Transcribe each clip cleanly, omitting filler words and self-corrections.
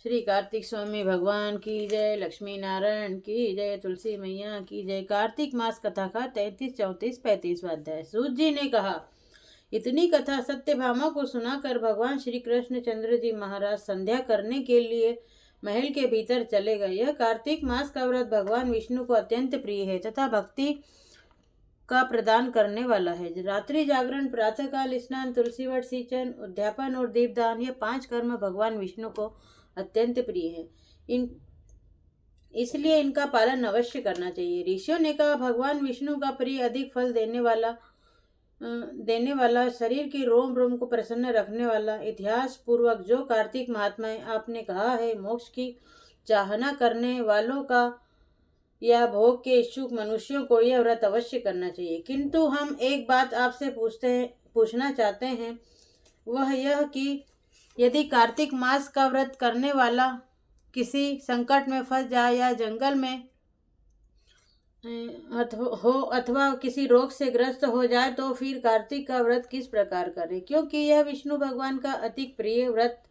श्री कार्तिक स्वामी भगवान की जय, लक्ष्मी नारायण की जय, तुलसी मैया की जय। कार्तिक मास कथा का 33, 34, 35वां अध्याय। सूत जी ने कहा, इतनी कथा सत्यभामा को सुनाकर भगवान श्री कृष्ण चंद्र जी महाराज संध्या करने के लिए महल के भीतर चले गए। यह कार्तिक मास का व्रत भगवान विष्णु को अत्यंत प्रिय है तथा भक्ति का प्रदान करने वाला है। रात्रि जागरण, प्रातःकाल स्नान, तुलसी वट सिंचन, उद्यापन और दीपदान, ये 5 कर्म भगवान विष्णु को अत्यंत प्रिय है। इसलिए इनका पालन अवश्य करना चाहिए। ऋषियों ने कहा, भगवान विष्णु का प्रिय अधिक फल देने वाला शरीर की रोम रोम को प्रसन्न रखने वाला इतिहास पूर्वक जो कार्तिक महात्मा है, आपने कहा है, मोक्ष की चाहना करने वालों का या भोग के इच्छुक मनुष्यों को यह व्रत अवश्य करना चाहिए। किंतु हम एक बात आपसे पूछना चाहते हैं, वह यह कि यदि कार्तिक मास का व्रत करने वाला किसी संकट में फंस जाए या जंगल में अथवा किसी रोग से ग्रस्त हो जाए तो फिर कार्तिक का व्रत किस प्रकार करे, क्योंकि यह विष्णु भगवान का अति प्रिय व्रत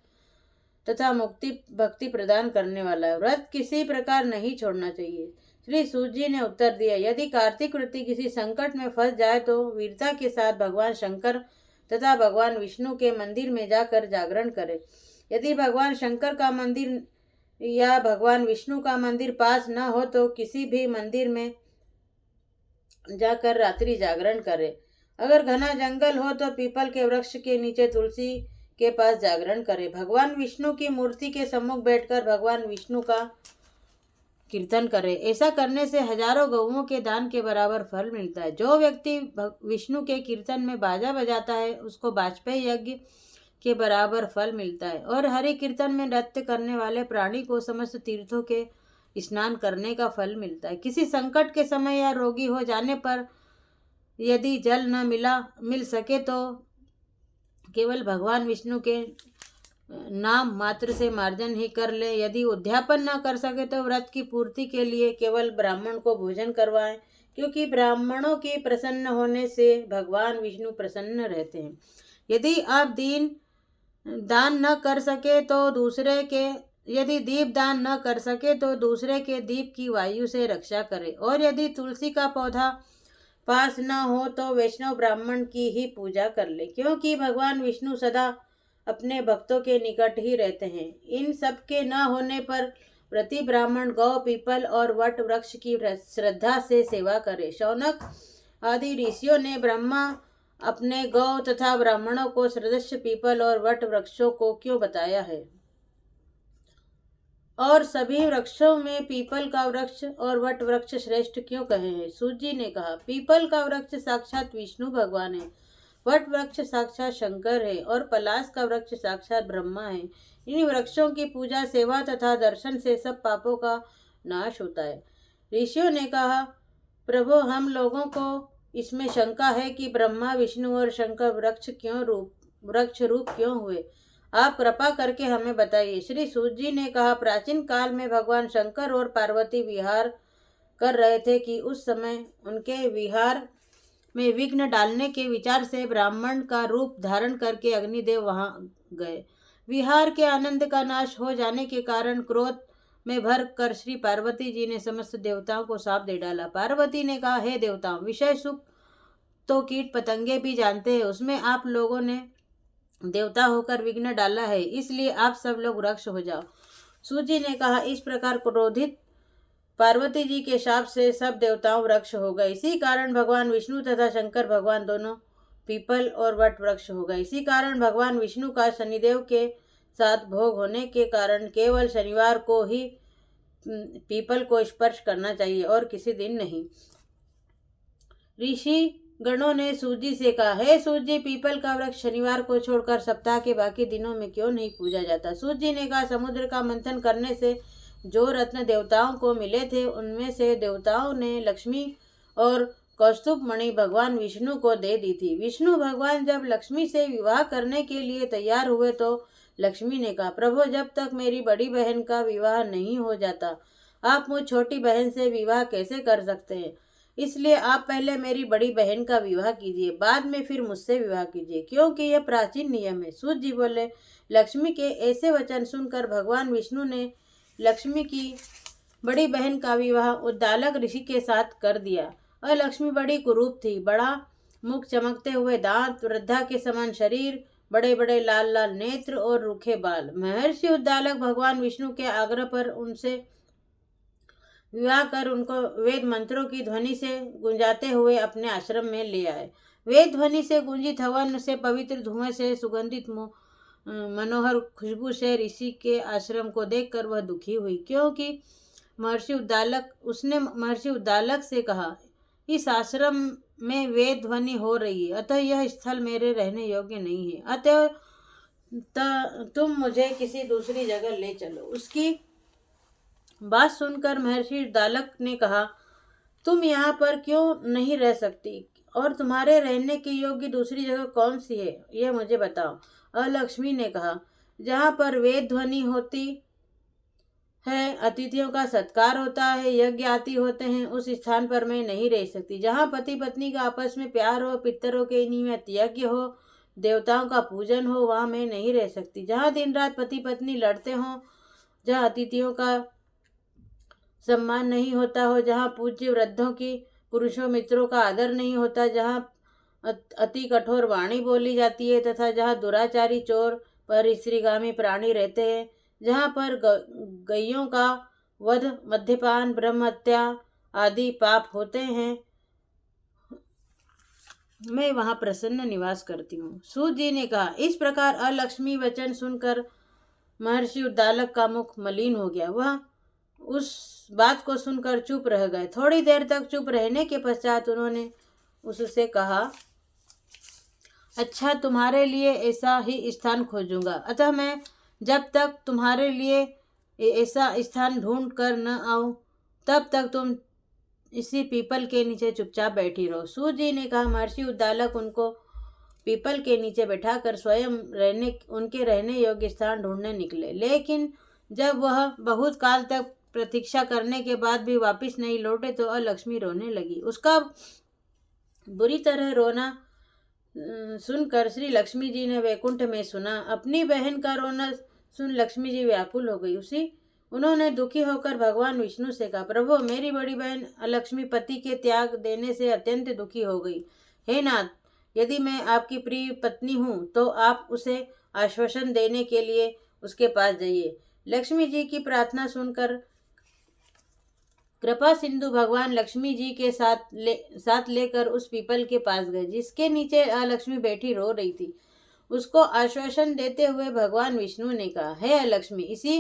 तथा मुक्ति भक्ति प्रदान करने वाला है। व्रत किसी प्रकार नहीं छोड़ना चाहिए। श्री सूत जी ने उत्तर दिया, यदि कार्तिक व्रती किसी संकट में फंस जाए तो वीरता के साथ भगवान शंकर तथा भगवान विष्णु के मंदिर में जाकर जागरण करे। यदि भगवान शंकर का मंदिर या भगवान विष्णु का मंदिर पास न हो तो किसी भी मंदिर में जाकर रात्रि जागरण करे। अगर घना जंगल हो तो पीपल के वृक्ष के नीचे तुलसी के पास जागरण करे। भगवान विष्णु की मूर्ति के सम्मुख बैठकर भगवान विष्णु का कीर्तन करे। ऐसा करने से हजारों गौओं के दान के बराबर फल मिलता है। जो व्यक्ति विष्णु के कीर्तन में बाजा बजाता है उसको वाजपेयी यज्ञ के बराबर फल मिलता है। और हरि कीर्तन में नृत्य करने वाले प्राणी को समस्त तीर्थों के स्नान करने का फल मिलता है। किसी संकट के समय या रोगी हो जाने पर यदि जल न मिल सके तो केवल भगवान विष्णु के नाम मात्र से मार्जन ही कर ले। यदि उद्यापन न कर सके तो व्रत की पूर्ति के लिए केवल ब्राह्मण को भोजन करवाएं, क्योंकि ब्राह्मणों के प्रसन्न होने से भगवान विष्णु प्रसन्न रहते हैं। यदि आप दान न कर सके तो यदि दीप दान न कर सके तो दूसरे के दीप की वायु से रक्षा करें। और यदि तुलसी का पौधा पास न हो तो वैष्णव ब्राह्मण की ही पूजा कर ले, क्योंकि भगवान विष्णु सदा अपने भक्तों के निकट ही रहते हैं। इन सब के न होने पर प्रति ब्राह्मण गौ, पीपल और वट वृक्ष की श्रद्धा से सेवा करे। शौनक आदि ऋषियों ने ब्रह्मा अपने गौ तथा ब्राह्मणों को सदस्य पीपल और वट वृक्षों को क्यों बताया है और सभी वृक्षों में पीपल का वृक्ष और वट वृक्ष श्रेष्ठ क्यों कहे हैं? सूत जी ने कहा, पीपल का वृक्ष साक्षात विष्णु भगवान है, वट वृक्ष साक्षात शंकर है और पलाश का वृक्ष साक्षात ब्रह्मा है। इन वृक्षों की पूजा, सेवा तथा दर्शन से सब पापों का नाश होता है। ऋषियों ने कहा, प्रभु, हम लोगों को इसमें शंका है कि ब्रह्मा, विष्णु और शंकर वृक्ष रूप क्यों हुए? आप कृपा करके हमें बताइए। श्री सूत जी ने कहा, प्राचीन काल में भगवान शंकर और पार्वती विहार कर रहे थे कि उस समय उनके विहार में विघ्न डालने के विचार से ब्राह्मण का रूप धारण करके अग्निदेव वहां गए। विहार के आनंद का नाश हो जाने के कारण क्रोध में भर कर श्री पार्वती जी ने समस्त देवताओं को शाप दे डाला। पार्वती ने कहा, हे देवताओं, विषय सुख तो कीट पतंगे भी जानते हैं, उसमें आप लोगों ने देवता होकर विघ्न डाला है, इसलिए आप सब लोग वृक्ष हो जाओ। सूत जी ने कहा, इस प्रकार क्रोधित पार्वती जी के शाप से सब देवताओं वृक्ष हो गए। इसी कारण भगवान विष्णु तथा शंकर भगवान दोनों पीपल और वट वृक्ष हो गए। इसी कारण भगवान विष्णु का शनिदेव के साथ भोग होने के कारण केवल शनिवार को ही पीपल को स्पर्श करना चाहिए और किसी दिन नहीं। ऋषि गणों ने सूत जी से कहा, हे सूत जी, पीपल का वृक्ष शनिवार को छोड़कर सप्ताह के बाकी दिनों में क्यों नहीं पूजा जाता? सूत जी ने कहा, समुद्र का मंथन करने से जो रत्न देवताओं को मिले थे उनमें से देवताओं ने लक्ष्मी और कौस्तुभ मणि भगवान विष्णु को दे दी थी। विष्णु भगवान जब लक्ष्मी से विवाह करने के लिए तैयार हुए तो लक्ष्मी ने कहा, प्रभु, जब तक मेरी बड़ी बहन का विवाह नहीं हो जाता आप मुझ छोटी बहन से विवाह कैसे कर सकते हैं? इसलिए आप पहले मेरी बड़ी बहन का विवाह कीजिए, बाद में फिर मुझसे विवाह कीजिए, क्योंकि यह प्राचीन नियम है। सूत जी बोले। लक्ष्मी के ऐसे वचन सुनकर भगवान विष्णु ने लक्ष्मी की बड़ी बहन का विवाह उद्दालक ऋषि के साथ कर दिया। और लक्ष्मी बड़ी कुरूप थी, बड़ा मुख, चमकते हुए दांत, वृद्धा के समान शरीर, बड़े बड़े लाल लाल नेत्र और रूखे बाल। महर्षि उद्दालक भगवान विष्णु के आग्रह पर उनसे विवाह कर उनको वेद मंत्रों की ध्वनि से गुंजाते हुए अपने आश्रम में ले आए। वेद ध्वनि से गुंजित हवन से, पवित्र धुएं से, सुगंधित मनोहर खुशबू से ऋषि के आश्रम को देखकर वह दुखी हुई, क्योंकि उसने महर्षि उद्दालक से कहा, इस आश्रम में वेद ध्वनि हो रही है, अतः यह स्थल मेरे रहने योग्य नहीं है, अतः तुम मुझे किसी दूसरी जगह ले चलो। उसकी बात सुनकर महर्षि उद्दालक ने कहा, तुम यहाँ पर क्यों नहीं रह सकती, और तुम्हारे रहने के योग्य दूसरी जगह कौन सी है, यह मुझे बताओ। और लक्ष्मी ने कहा, जहाँ पर वेद ध्वनि होती है, अतिथियों का सत्कार होता है, यज्ञ आदि होते हैं, उस स्थान पर मैं नहीं रह सकती। जहाँ पति पत्नी का आपस में प्यार हो, पितरों के निमित्त यज्ञ हो, देवताओं का पूजन हो, वहाँ मैं नहीं रह सकती। जहाँ दिन रात पति पत्नी लड़ते हों, जहाँ अतिथियों का सम्मान नहीं होता हो, जहाँ पूज्य वृद्धों की पुरुषों मित्रों का आदर नहीं होता, जहाँ अति कठोर वाणी बोली जाती है, तथा जहाँ दुराचारी, चोर, परिश्रीगामी प्राणी रहते हैं, जहाँ पर गैयों का वध, मद्यपान, ब्रह्महत्या आदि पाप होते हैं, मैं वहाँ प्रसन्न निवास करती हूँ। सूत जी ने कहा। इस प्रकार अलक्ष्मी वचन सुनकर महर्षि उद्दालक का मुख मलिन हो गया। वह उस बात को सुनकर चुप रह गए। थोड़ी देर तक चुप रहने के पश्चात उन्होंने उससे कहा, अच्छा, तुम्हारे लिए ऐसा ही स्थान खोजूंगा, अतः मैं जब तक तुम्हारे लिए ऐसा स्थान ढूंढ कर न आऊं, तब तक तुम इसी पीपल के नीचे चुपचाप बैठी रहो। सूत जी ने कहा। महर्षि उद्दालक उनको पीपल के नीचे बैठाकर स्वयं उनके रहने योग्य स्थान ढूंढने निकले, लेकिन जब वह बहुत काल तक प्रतीक्षा करने के बाद भी वापस नहीं लौटे तो अलक्ष्मी रोने लगी। उसका बुरी तरह रोना सुनकर श्री लक्ष्मी जी ने वैकुंठ में सुना। अपनी बहन का रोना सुन लक्ष्मी जी व्याकुल हो गई। उन्होंने दुखी होकर भगवान विष्णु से कहा, प्रभु, मेरी बड़ी बहन अलक्ष्मी पति के त्याग देने से अत्यंत दुखी हो गई। हे नाथ, यदि मैं आपकी प्रिय पत्नी हूँ तो आप उसे आश्वासन देने के लिए उसके पास जाइए। लक्ष्मी जी की प्रार्थना सुनकर कृपा सिंधु भगवान लक्ष्मी जी के साथ लेकर उस पीपल के पास गए, जिसके नीचे अलक्ष्मी बैठी रो रही थी। उसको आश्वासन देते हुए भगवान विष्णु ने कहा, हे अलक्ष्मी, इसी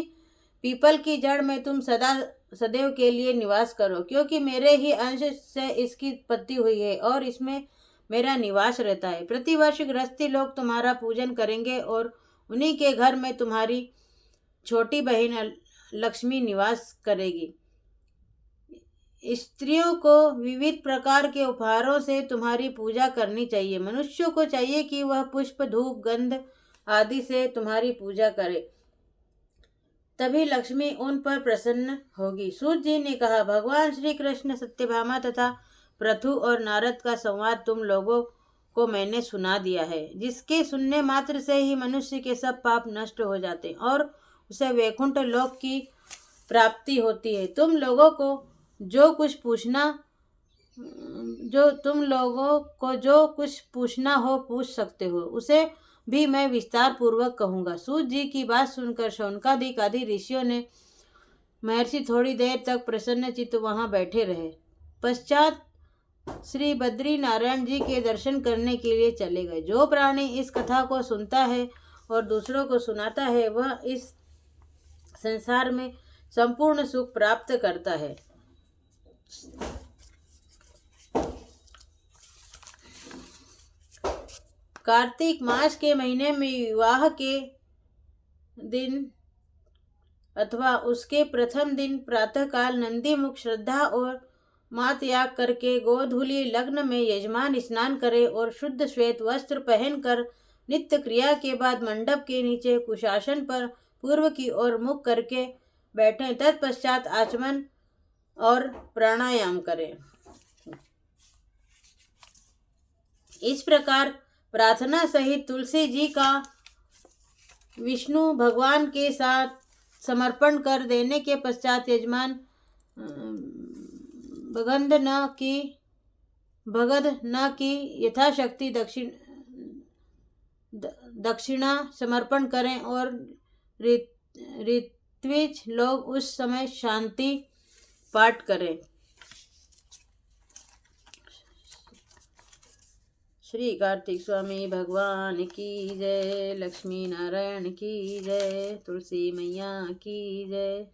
पीपल की जड़ में तुम सदैव के लिए निवास करो, क्योंकि मेरे ही अंश से इसकी उत्पत्ति हुई है और इसमें मेरा निवास रहता है। प्रतिवर्ष गृहस्थी लोग तुम्हारा पूजन करेंगे और उन्हीं के घर में तुम्हारी छोटी बहन लक्ष्मी निवास करेगी। स्त्रियों को विविध प्रकार के उपहारों से तुम्हारी पूजा करनी चाहिए। मनुष्यों को चाहिए कि वह पुष्प, धूप, गंध आदि से तुम्हारी पूजा करे, तभी लक्ष्मी उन पर प्रसन्न होगी। सूत जी ने कहा, भगवान श्री कृष्ण, सत्यभामा तथा पृथु और नारद का संवाद तुम लोगों को मैंने सुना दिया है, जिसके सुनने मात्र से ही मनुष्य के सब पाप नष्ट हो जाते और उसे वैकुंठ लोक की प्राप्ति होती है। तुम लोगों को जो कुछ पूछना हो पूछ सकते हो, उसे भी मैं विस्तार पूर्वक कहूँगा। सूत जी की बात सुनकर शौनकादिक आदि ऋषियों ने महर्षि थोड़ी देर तक प्रसन्नचित्त वहाँ बैठे रहे। पश्चात श्री बद्री नारायण जी के दर्शन करने के लिए चले गए। जो प्राणी इस कथा को सुनता है और दूसरों को सुनाता है, वह इस संसार में संपूर्ण सुख प्राप्त करता है। कार्तिक मास के महीने में विवाह के दिन अथवा उसके प्रथम दिन प्रातःकाल नंदी मुख श्रद्धा और मात याग करके गोधूली लग्न में यजमान स्नान करे और शुद्ध श्वेत वस्त्र पहनकर नित्य क्रिया के बाद मंडप के नीचे कुशासन पर पूर्व की ओर मुख करके बैठें। तत्पश्चात आचमन और प्राणायाम करें। इस प्रकार प्रार्थना सहित तुलसी जी का विष्णु भगवान के साथ समर्पण कर देने के पश्चात यजमान भगद न की यथाशक्ति दक्षिणा समर्पण करें और ऋत्विज लोग उस समय शांति पाठ करें। श्री कार्तिक स्वामी भगवान की जय, लक्ष्मी नारायण की जय, तुलसी मैया की जय।